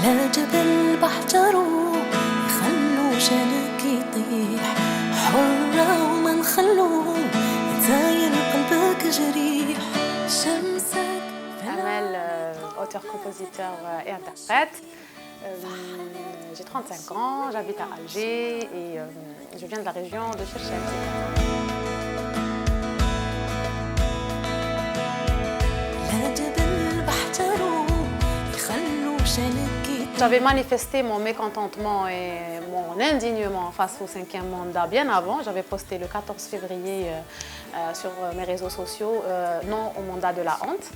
لا جبل بحجروا يخلوا شانك يطيح حرة وما نخلوه يتزاير قلبك جريح شمسك. Amel, auteur, compositeur et interprète. J'ai 35 ans, j'habite à Alger et je viens de la région de Chirchète. J'avais manifesté mon mécontentement et mon indignement face au 5e mandat bien avant. J'avais posté le 14 février sur mes réseaux sociaux non au mandat de la honte.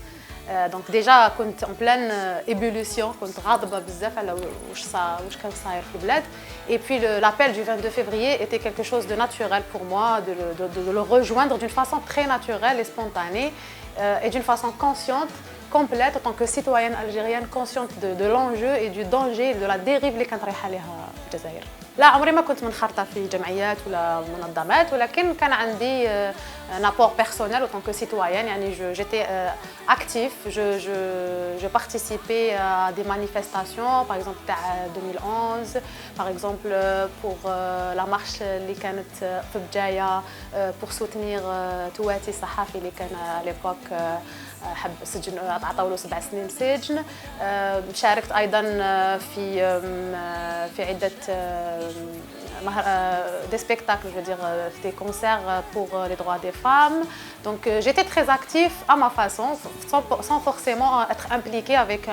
Donc déjà كنت en pleine ébullition, كنت غاضبة بزاف على واش كان صاير في البلاد. Et puis l'appel du 22 février était quelque chose de naturel pour moi, de le rejoindre d'une façon très naturelle et spontanée et d'une façon consciente, complète en tant que citoyenne algérienne consciente de l'enjeu et du danger et de la dérive اللي كانت رايحة لها الجزائر. لا عمري ما كنت منخرطة في جمعيات ولا منظمات ولكن كان عندي un apport personnel en tant que citoyenne. يعني j'étais active, je participais à des manifestations par exemple تاع 2011 par exemple pour la marche اللي كانت في بجاية pour soutenir تواتي الصحافي اللي كان à l'époque حب سجن عطاو له 7 سنين سجن. شاركت ايضا في عده des spectacles, je veux dire des concerts pour les droits des femmes. Donc j'étais très active à ma façon sans forcément être impliquée avec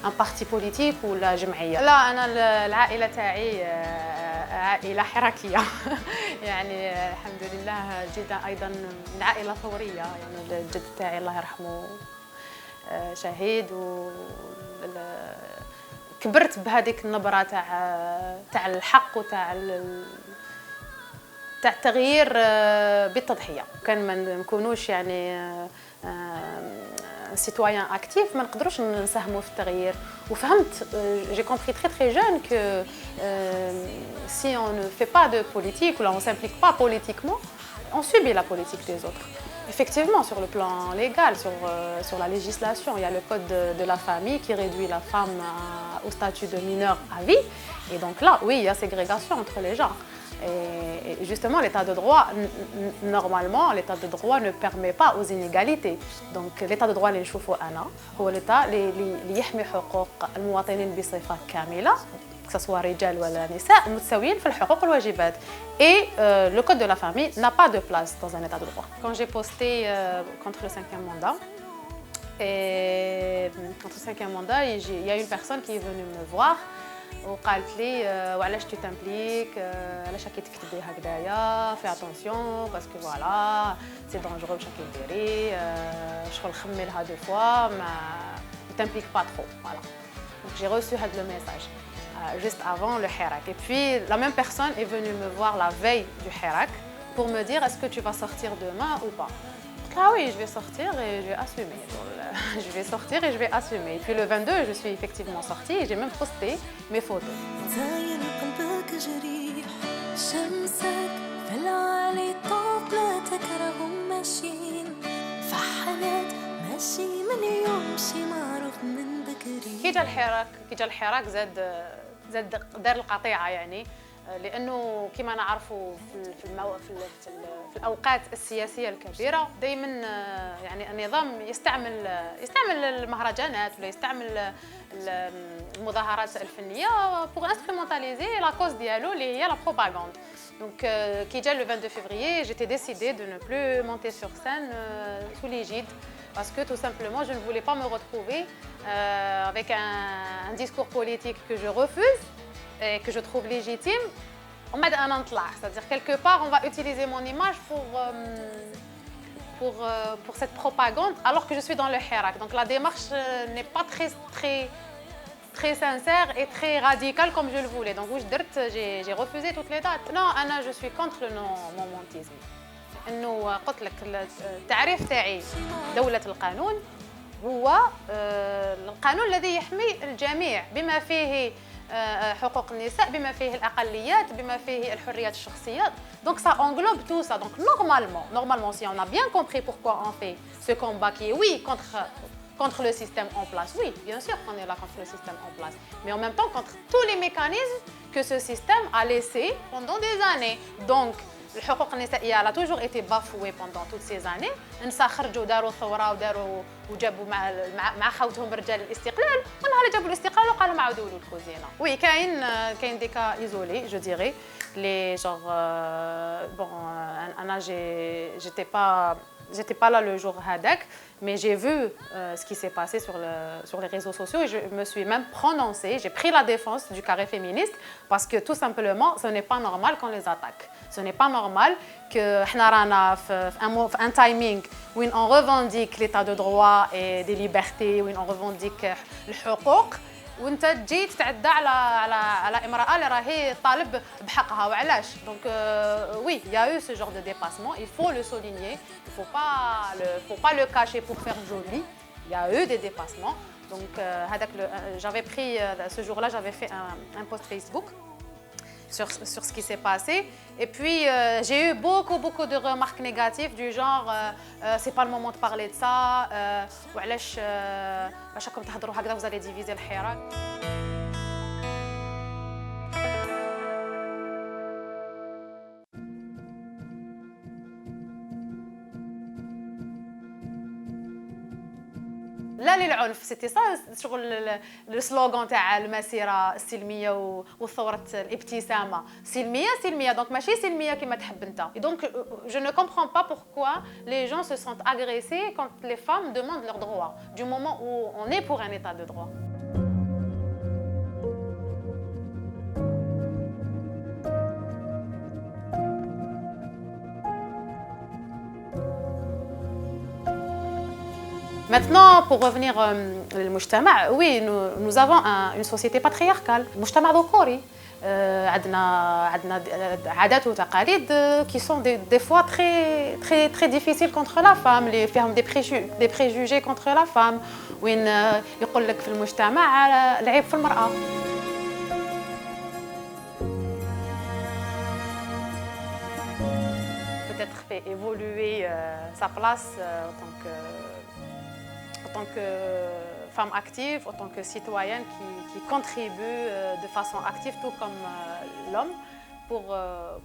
un parti politique ou la جمعية. لا انا العائلة تاعي عائلة حركية يعني الحمد لله جدا ايضا من عائلة ثورية. يعني الجد تاعي الله يرحمه شهيد كبرت بهذيك النبرة تاع الحق وتاع التغيير بالتضحية. كان ما نكونوش يعني citoyen actif ما نقدروش نساهموا في التغيير. وفهمت j'ai compris très jeune que si on ne fait pas de politique ou là on s'implique pas politiquement, on subit la politique des autres. Effectivement, sur le plan légal, sur la législation, il y a le code de la famille qui réduit la femme au statut de mineure à vie. Et donc là, oui, il y a ségrégation entre les genres. Et justement, l'état de droit, normalement, l'état de droit ne permet pas aux inégalités. Donc l'état de droit اللي نشوفه أنا هو l'état اللي يحمي حقوق المواطنين بصفة كاملة que ce soit رجال ولا نساء متساويين في الحقوق والواجبات. Et le code de la famille n'a pas de place dans un état de droit. Quand j'ai posté contre le 5e mandat, et contre le 5e mandat, il y a une personne qui est venue me voir وقالت لي وعلاش tu t'impliques, علاش راكي تكتبي هكذايا, fais attention parce que voilà, c'est dangereux باش راكي ديري, شغل خمي لها دو فوا, ما t'impliques pas trop. Voilà. Donc j'ai reçu le message. Juste avant le Hirak. Et puis la même personne est venue me voir la veille du Hirak pour me dire est-ce que tu vas sortir demain ou pas. Ah oui, je vais sortir et je vais assumer. Je vais sortir et je vais assumer. Et puis le 22, je suis effectivement sortie et j'ai même posté mes photos. كي جا الحراك زاد دار القطيعة يعني لأنه كما نعرفوا في الأوقات السياسية الكبيرة دائما يعني النظام يستعمل المهرجانات ولا يستعمل المظاهرات الفنية pour instrumentaliser la cause ديالو اللي هي la propagande. Donc كي جا le 22 février, j'étais décidée de ne plus monter sur scène sous l'égide parce que tout simplement je ne voulais pas me retrouver avec un discours politique que je refuse et que je trouve légitime. C'est-à-dire quelque part on va utiliser mon image pour cette propagande alors que je suis dans le Hirak. Donc la démarche n'est pas très sincère et très radicale comme je le voulais. Donc j'ai refusé toutes les dates. Non, Anna, je suis contre le non-montisme. انه قلت لك التعريف تاعي دولة القانون هو القانون الذي يحمي الجميع بما فيه حقوق النساء بما فيه الأقليات بما فيه الحريات الشخصية. Donc ça englobe tout ça. Donc normalement si on a bien compris pourquoi on fait ce combat qui est oui contre le système en place. Oui, bien sûr qu'on est là contre le système en place, mais en même temps contre tous les mécanismes que ce système a laissés pendant des années. Donc, الحقوق النسائيه elle a toujours été bafouée pendant toutes ces années. النساء خرجوا وداروا ثوره وجابوا مع خوتهم رجال الاستقلال، ونهار جابوا الاستقلال وقالوا ما عاودوا يولوا الكوزينه. وي كاين دي كا ايزولي جو ديري لي جور بون انا j'étais pas là le jour hadak, mais j'ai vu ce qui s'est passé sur les réseaux sociaux et je me suis même prononcée, j'ai pris la défense du carré féministe parce que tout simplement ce n'est pas normal qu'on les attaque. Ce n'est pas normal que حنا رانا في un timing où on revendique l'état de droit et des libertés, où on revendique الحقوق وانت تجي تتعدى على امراه اللي راهي طالب بحقها وعلاش دونك وي il y a eu ce genre de dépassement, il faut le souligner, il faut pas le cacher pour faire joli. Il y a eu des dépassements. Donc j'avais pris ce jour-là, j'avais fait un post Facebook sur ce qui s'est passé. Et puis, j'ai eu beaucoup de remarques négatives du genre c'est pas le moment de parler de ça, وعلاش راكم تهضروا هكذا vous allez diviser الحراك. لا للعنف سيتي سا شغل لو سلوغان تاع المسيره السلميه وثوره الابتسامه سلميه دونك ماشي سلميه كما تحب انت. دونك je ne comprends pas pourquoi les gens se sentent agressés quand les femmes demandent leurs droits du moment où on est pour un état de droit. Maintenant, pour revenir au mujtama', oui, nous avons une société patriarcale, مجتمع ذكوري. عندنا عادات وتقاليد qui sont des fois très difficiles contre la femme, اللي فيهم des préjugés contre la femme, وين يقول لك في المجتمع العيب في المرأة. Peut-être fait évoluer sa place en tant que femme active, en tant que citoyenne qui contribue de façon active, tout comme l'homme,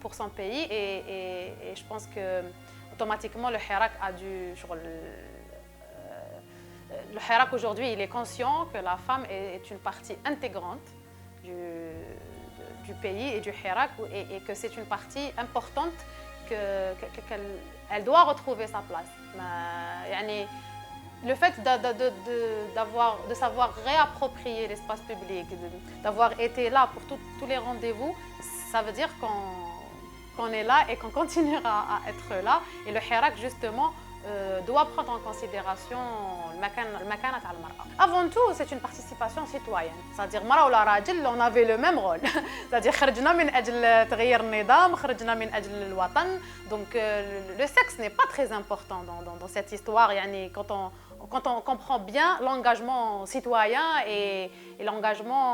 pour son pays. Et je pense que automatiquement, le Hirak a dû... Le Hirak aujourd'hui, il est conscient que la femme est une partie intégrante du pays et du Hirak et que c'est une partie importante qu'elle doit retrouver sa place. Le fait de savoir réapproprier l'espace public, d'avoir été là pour tous les rendez-vous, ça veut dire qu'on est là et qu'on continuera à être là. Et le Hirak, justement, doit prendre en considération المكانة تاع المرأة. Avant tout, c'est une participation citoyenne. C'est-à-dire مرأة ولا راجل, on avait le même rôle. C'est-à-dire خرجنا من أجل تغيير النظام, خرجنا من أجل الوطن. Donc le sexe n'est pas très important dans cette histoire. يعني quand on comprend bien l'engagement citoyen et l'engagement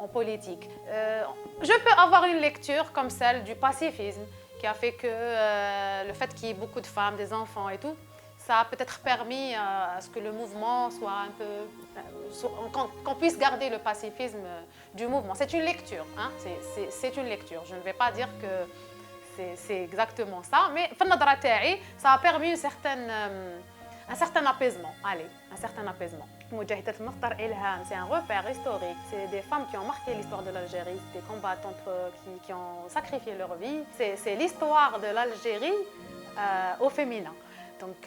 en politique. Je peux avoir une lecture comme celle du pacifisme qui a fait que le fait qu'il y ait beaucoup de femmes, des enfants et tout, ça a peut-être permis à ce que le mouvement soit un peu... qu'on puisse garder le pacifisme du mouvement. C'est une lecture, hein? C'est une lecture. Je ne vais pas dire que c'est exactement ça, mais ça a permis un certain apaisement. Allez, un certain apaisement. Moujahidat Mokhtar Ilham, c'est un repère historique. C'est des femmes qui ont marqué l'histoire de l'Algérie, des combattantes qui ont sacrifié leur vie. C'est l'histoire de l'Algérie au féminin. Donc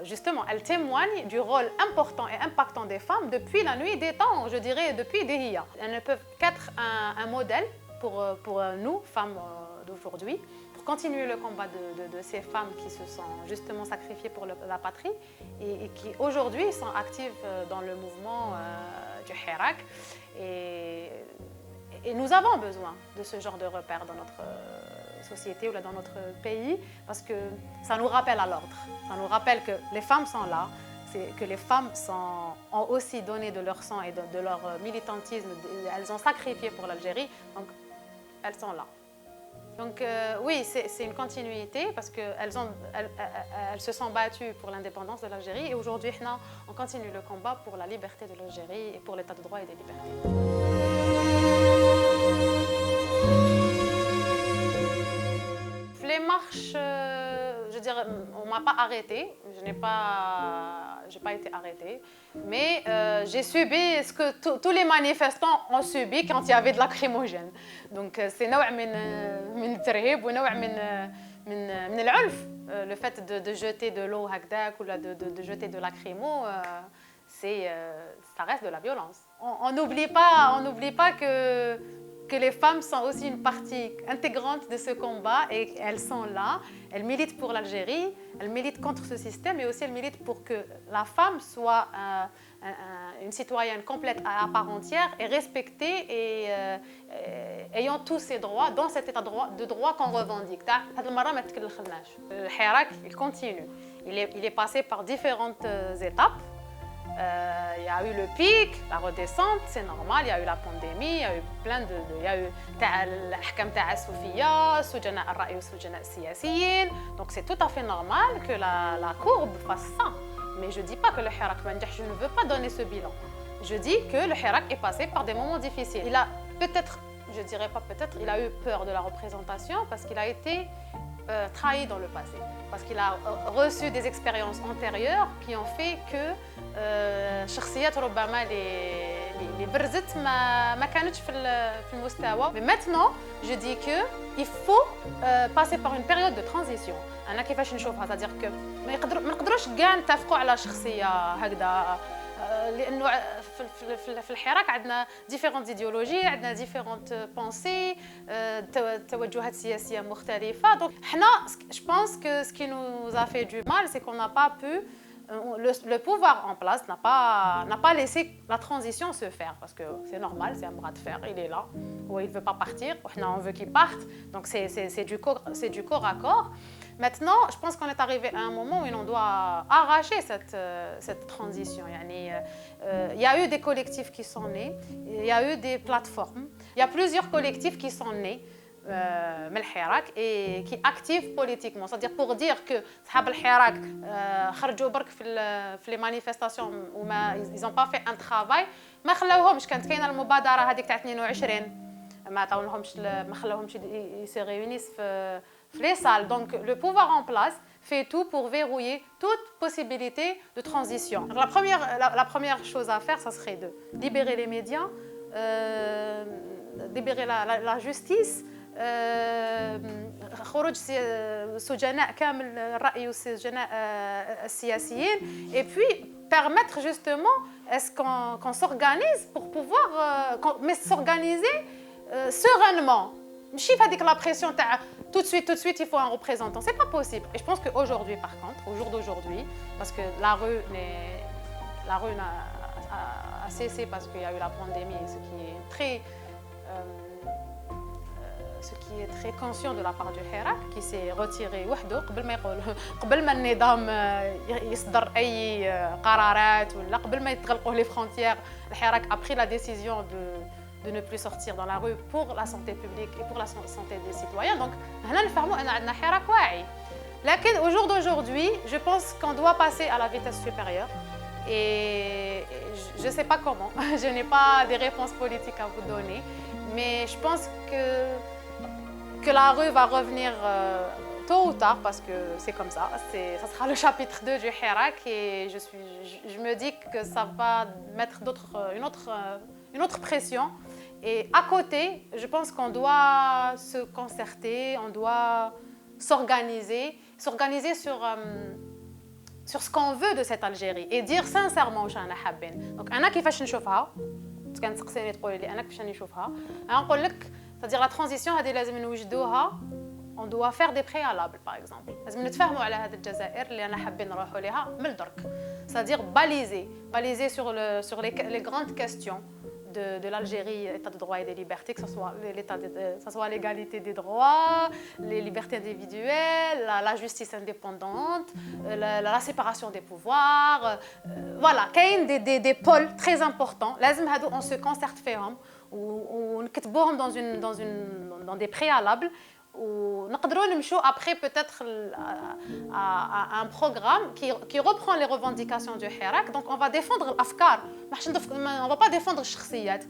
justement, elle témoigne du rôle important et impactant des femmes depuis la nuit des temps, je dirais depuis Dehiya. Elles ne peuvent qu'être un modèle pour nous, femmes d'aujourd'hui, pour continuer le combat de ces femmes qui se sont justement sacrifiées pour la patrie et qui aujourd'hui sont actives dans le mouvement du Hirak. Et nous avons besoin de ce genre de repères dans notre société ou dans notre pays parce que ça nous rappelle à l'ordre. Ça nous rappelle que les femmes sont là, que les femmes ont aussi donné de leur sang et de leur militantisme. Elles ont sacrifié pour l'Algérie, donc elles sont là. Donc oui, c'est une continuité parce qu'elles elles se sont battues pour l'indépendance de l'Algérie et aujourd'hui, on continue le combat pour la liberté de l'Algérie et pour l'état de droit et des libertés. Les marches, je dirais, on ne m'a pas arrêtée, je n'ai pas été arrêtée, mais j'ai subi ce que tous les manifestants ont subi quand il y avait de lacrymogène. Donc c'est نوع من الترهيب ونوع من العنف. Le fait de jeter de l'eau هكذاك ou de jeter de lacrymo, ça reste de la violence. On n'oublie pas que les femmes sont aussi une partie intégrante de ce combat et elles sont là, elles militent pour l'Algérie, elles militent contre ce système mais aussi elles militent pour que la femme soit une citoyenne complète à part entière et respectée et ayant tous ses droits dans cet état de droit qu'on revendique. Le Hirak, il continue, il est passé par différentes étapes. Il y a eu le pic, la redescente, c'est normal, il y a eu la pandémie, il y a eu plein de... Il y a eu l'ahkam تاع السفية, سجناء الرأي والسجناء السياسيين. Donc c'est tout à fait normal que la courbe fasse ça. Mais je ne dis pas que le Hirak ما نجحش, je ne veux pas donner ce bilan. Je dis que le Hirak est passé par des moments difficiles. Il a peut-être, je dirais pas peut-être, il a eu peur de la représentation parce qu'il a été trahi dans le passé. Parce qu'il a reçu des expériences antérieures qui ont fait que شخصيات ربما اللي برزت ما كانتش في المستوى. Mais maintenant, je dis que il faut passer par une période de transition. أنا كيفاش نشوفها, c'est-à-dire que ما نقدروش كاع نتفقوا على شخصية هكذا لأنه في الحراك عندنا différentes idéologies, عندنا différentes pensées, توجهات سياسية مختلفة. Donc حنا, je pense que ce qui nous a fait du mal, c'est qu'on n'a pas pu le pouvoir en place n'a pas laissé la transition se faire parce que c'est normal, c'est un bras de fer, il est là, ou il ne veut pas partir, on veut qu'il parte, donc c'est du corps à corps. Maintenant, je pense qu'on est arrivé à un moment où on doit arracher cette transition. Il y a eu des collectifs qui sont nés, il y a eu des plateformes, il y a plusieurs collectifs qui sont nés من الحراك et qui activent politiquement, c'est-à-dire pour dire que صحاب الحراك خرجوا برك في les manifestations وما ils ont pas fait un travail, ما خلاوهمش. كانت كاينه المبادره هذيك تاع 22 ما عطاولهمش, ما خلاوهمش se réunissent في les salles. Donc le pouvoir en place fait tout pour verrouiller toute possibilité de transition. Donc, la première chose à faire, ça serait de libérer les médias, libérer la justice, خروج سجناء كامل الرأي والسجناء السياسيين, et puis permettre justement est-ce qu'on s'organise pour pouvoir mais s'organiser sereinement. ماشي هذيك la pression تاع tout de suite il faut un représentant, c'est pas possible. Et je pense qu'aujourd'hui par contre, au jour d'aujourd'hui, parce que la rue a cessé parce qu'il y a eu la pandémie, ce qui est très conscient de la part du Hirak qui s'est retiré وحده قبل ما النظام يصدر اي قرارات ولا قبل ما يتغلقوا les frontières. Le Hirak a pris la décision de ne plus sortir dans la rue pour la santé publique et pour la santé des citoyens. Donc هنا نفهموا ان عندنا حراك واعي. لكن au jour d'aujourd'hui, je pense qu'on doit passer à la vitesse supérieure. Et je ne sais pas comment, je n'ai pas des réponses politiques à vous donner, mais je pense que la rue va revenir tôt ou tard parce que c'est comme ça. Ça sera le chapitre 2 du Hirak et je me dis que ça va mettre une autre pression. Et à côté, je pense qu'on doit se concerter, on doit s'organiser sur ce qu'on veut de cette Algérie et dire sincèrement واش انا حابين. Donc انا كيفاش نشوفها, كان تسقسيني تقولي لي انا كيفاش نشوفها, انا نقول لك c'est-à-dire la transition هذه لازم نوجدوها, on doit faire des préalables par exemple. لازم نتفاهموا على هذه الجزائر اللي انا حابين نروحوا ليها من الدرك, c'est-à-dire baliser sur les grandes questions de l'Algérie, l'état de droit et des libertés, que ce soit l'égalité des droits, les libertés individuelles, la justice indépendante, la séparation des pouvoirs. Voilà, il y a des pôles très importants. On se concerte فيهم ونكتبوهم dans des préalables ونقدروا نمشوا après peut-être à un programme qui reprend les revendications du Hirak. Donc on va défendre l'afkar, on va pas défendre الشخصيات.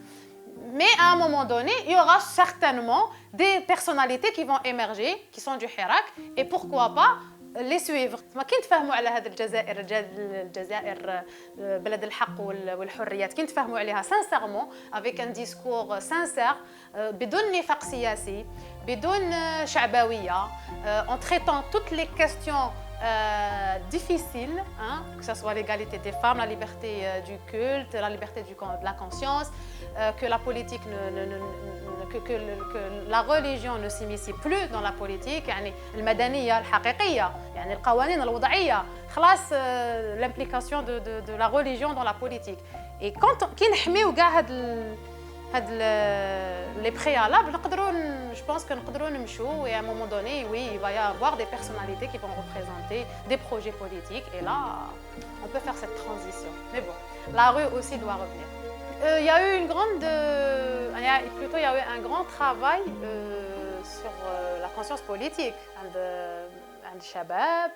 Mais à un moment donné, il y aura certainement des personnalités qui vont émerger, qui sont du Hirak, et pourquoi pas les suivre. ما كي نتفاهموا على هذا الجزائر بلد الحق والحريات، كي نتفاهموا عليها sincèrement avec un discours sincère بدون نفاق سياسي، بدون شعبوية، en traitant toutes les questions difficiles, hein, que ce soit l'égalité des femmes, la liberté du culte, la liberté de la conscience, que la politique que la religion ne s'immisce plus dans la politique. يعني المدنية الحقيقية، يعني القوانين الوضعية، خلاص l'implication de la religion dans la politique. Et quand كي نحميو كاع هاد les préalables, je pense que نقدروا نمشوا, et à un moment donné, oui, il va y avoir des personnalités qui vont représenter des projets politiques, et là, on peut faire cette transition. Mais bon, la rue aussi doit revenir. Il y a eu un grand travail sur la conscience politique. عند الشباب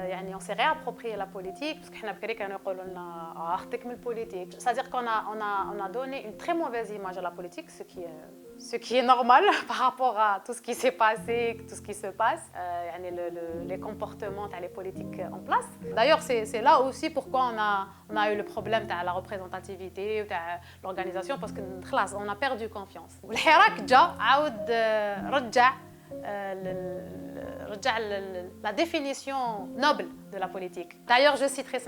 يعني on s'est réapproprié la politique parce qu'حنا بكري كانوا يقولوا لنا خدك من البوليتيك. C'est-à-dire qu'on a donné une très mauvaise image à la politique, ce qui est normal par rapport à tout ce qui s'est passé, tout ce qui se passe, يعني les comportements les politiques en place. D'ailleurs c'est là aussi pourquoi on a eu le problème de la représentativité de l'organisation, parce que خلاص on a perdu confiance. والحراك جا عاود رجع la définition noble de la politique. D'ailleurs, je citerai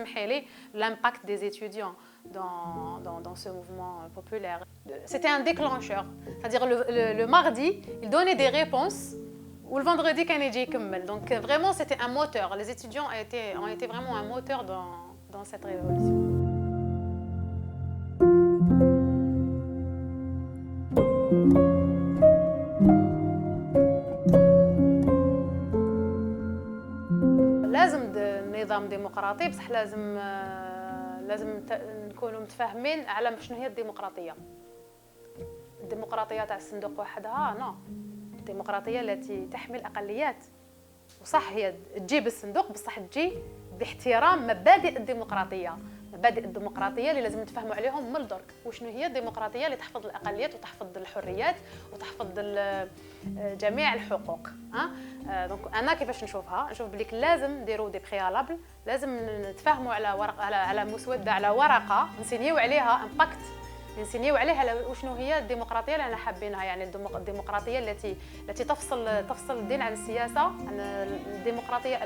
l'impact des étudiants dans ce mouvement populaire. C'était un déclencheur. C'est-à-dire le mardi, ils donnaient des réponses, ou le vendredi, quand ils disaient. Donc vraiment, c'était un moteur. Les étudiants ont été vraiment un moteur dans cette révolution. لازم نظام ديمقراطي، بصح لازم نكونوا متفاهمين على شنو هي الديمقراطيه. الديمقراطيه تاع الصندوق وحدها نو، الديمقراطيه التي تحمي الاقليات، وصح هي تجي بالصندوق بصح تجي باحترام مبادئ الديمقراطيه. مبادئ الديمقراطيه اللي لازم نتفاهموا عليهم من الدرك. وشنو هي الديمقراطيه اللي تحفظ الاقليات وتحفظ الحريات وتحفظ جميع الحقوق. دونك انا كيفاش نشوفها، نشوف بلي لازم نديروا دي بريالابل، لازم نتفاهموا على ورق، على مسوده، على ورقه نسينيو عليها امباكت، نسينيو عليها وشنو هي الديمقراطيه اللي احنا حابينها. يعني الديمقراطيه التي تفصل الدين عن السياسه، الديمقراطيه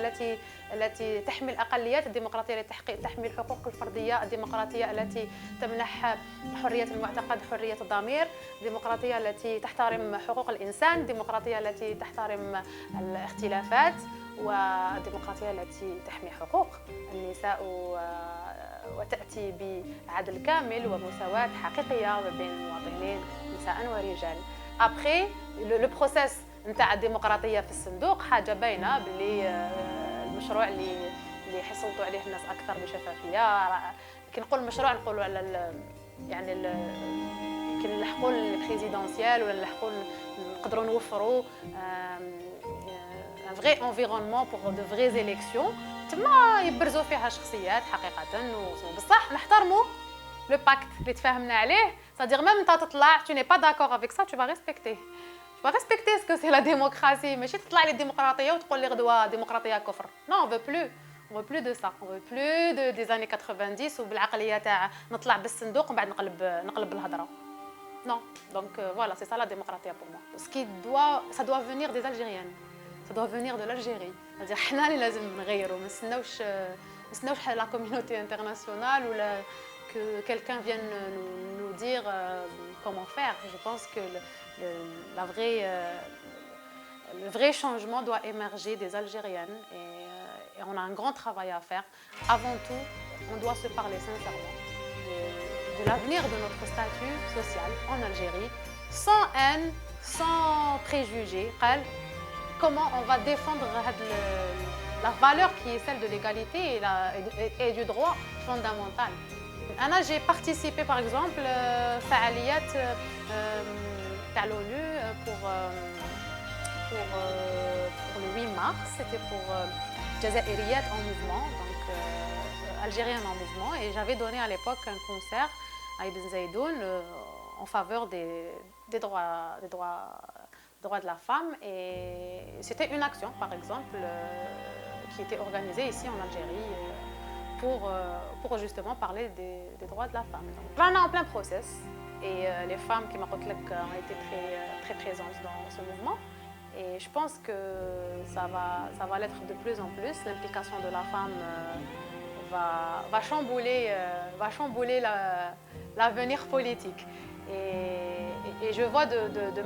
التي تحمي الاقليات، الديمقراطيه التي تحمي الحقوق الفرديه، الديمقراطيه التي تمنح حريه المعتقد، حريه الضمير، الديمقراطيه التي تحترم حقوق الانسان، الديمقراطيه التي تحترم الاختلافات، والديمقراطيه التي تحمي حقوق النساء وتأتي بعدل كامل ومساواة حقيقية بين المواطنين نساء ورجال. Après le process نتاع الديمقراطية في الصندوق حاجة باينة باللي المشروع اللي حصلتوا عليه الناس أكثر بشفافية. كي نقول المشروع نقولوا على يعني كي نلحقوا البريزيدونسيال ولا نلحقوا نقدروا نوفروا un vrai environnement pour de vraies élections. تما يبرزوا فيها شخصيات حقيقة، بصح نحترموا لو باكت اللي تفاهمنا عليه. c'est-à-dire même انت تطلع tu n'es pas d'accord avec ça, tu vas respecter ce que c'est la démocratie. ماشي تطلع لي الديمقراطية وتقول لي غدوة ديمقراطية كفر. non, on veut plus de ça, on veut plus des années 90 وبالعقلية تاع نطلع بالصندوق ومن بعد نقلب الهضرة. non, donc voilà, c'est ça la démocratie pour moi. Ça doit venir des Algériennes, ça doit venir de l'Algérie. C'est-à-dire حنا اللي لازم نغيروا، ما نستناوش la communauté internationale ou que quelqu'un vienne nous dire comment faire. Je pense que le vrai changement doit émerger des Algériennes, et on a un grand travail à faire. Avant tout, on doit se parler sincèrement de l'avenir de notre statut social en Algérie, sans haine, sans préjugés. Comment on va défendre la valeur qui est celle de l'égalité et du droit fondamental. J'ai participé par exemple à l'ONU pour pour le 8 mars, c'était pour Jazairiyat en mouvement, donc Algérienne en mouvement. Et j'avais donné à l'époque un concert à Ibn Zaidoun en faveur des droits de la femme. Et c'était une action, par exemple, qui était organisée ici en Algérie pour justement parler des droits de la femme. Donc, là, on est en plein process. Et les femmes qui ont été très présentes dans ce mouvement. Et je pense que ça va l'être de plus en plus. L'implication de la femme va chambouler l'avenir politique. Et je vois de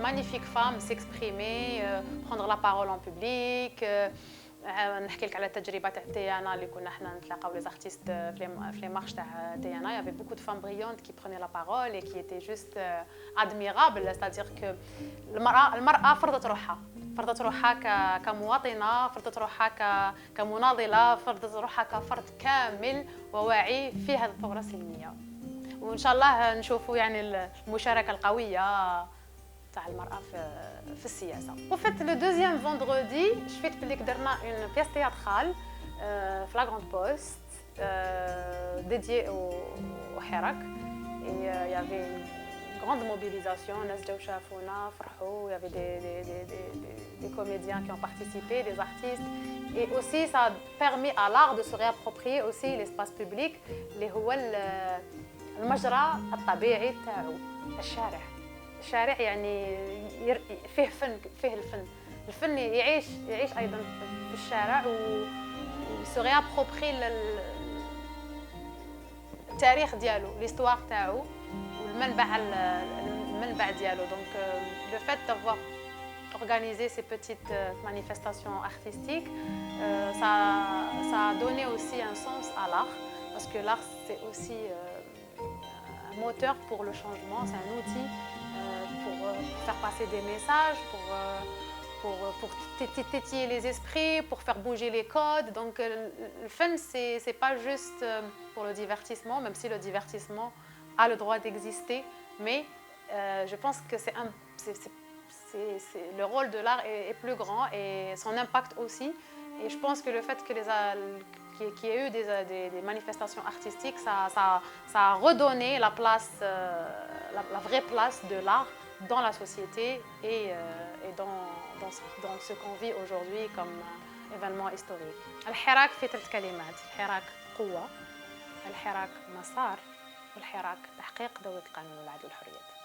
magnifiques femmes s'exprimer, prendre la parole en public. نحكي لك على التجربه تاع تيانا اللي كنا حنا نتلاقاو لي زارتيست في لي مارش تاع تيانا. Il y avait beaucoup de femmes brillantes qui prenaient la parole et qui étaient juste admirables, c'est-à-dire que المرأة فرضت روحها كمواطنة، فرضت روحها كمناضلة، فرضت روحها كفرد كامل وواعي في هذه الثورة السلمية. وإن شاء الله نشوفوا يعني المشاركة القوية تاع المرأة في السياسة. وفات لو دوزيام فوندردي شفت بلي درنا اون بياس تياترال في لا غروند بوست ديديي au حراك. et il y avait une grande mobilisation, الناس جاو شافونا فرحوا. il y avait des comédiens qui ont participé, des artistes. Et aussi ça a permis à l'art de se réapproprier aussi l'espace public اللي هو المجرى الطبيعي تاعو الشارع. الشارع يعني فيه فن، فيه الفن يعيش ايضا في الشارع وسو ريابروبري التاريخ ديالو، ليستوار تاعو والمنبع ديالو. دونك le fait d'avoir organisé ces petites manifestations artistiques, ça a donné aussi un sens à l'art, parce que l'art c'est aussi un moteur pour le changement, c'est un outil pour faire passer des messages, pour tétiller les esprits, pour faire bouger les codes. Donc le fun, c'est pas juste pour le divertissement, même si le divertissement a le droit d'exister, mais je pense que le rôle de l'art est plus grand et son impact aussi. Et je pense que le fait qu'il y ait eu des manifestations artistiques, ça a redonné la place, la vraie place de l'art dans la société et dans ce qu'on vit aujourd'hui comme événement historique. الحراك في 3 كلمات: الحراك قوة، الحراك مسار، والحراك تحقيق دولة القانون والعدل والحريات.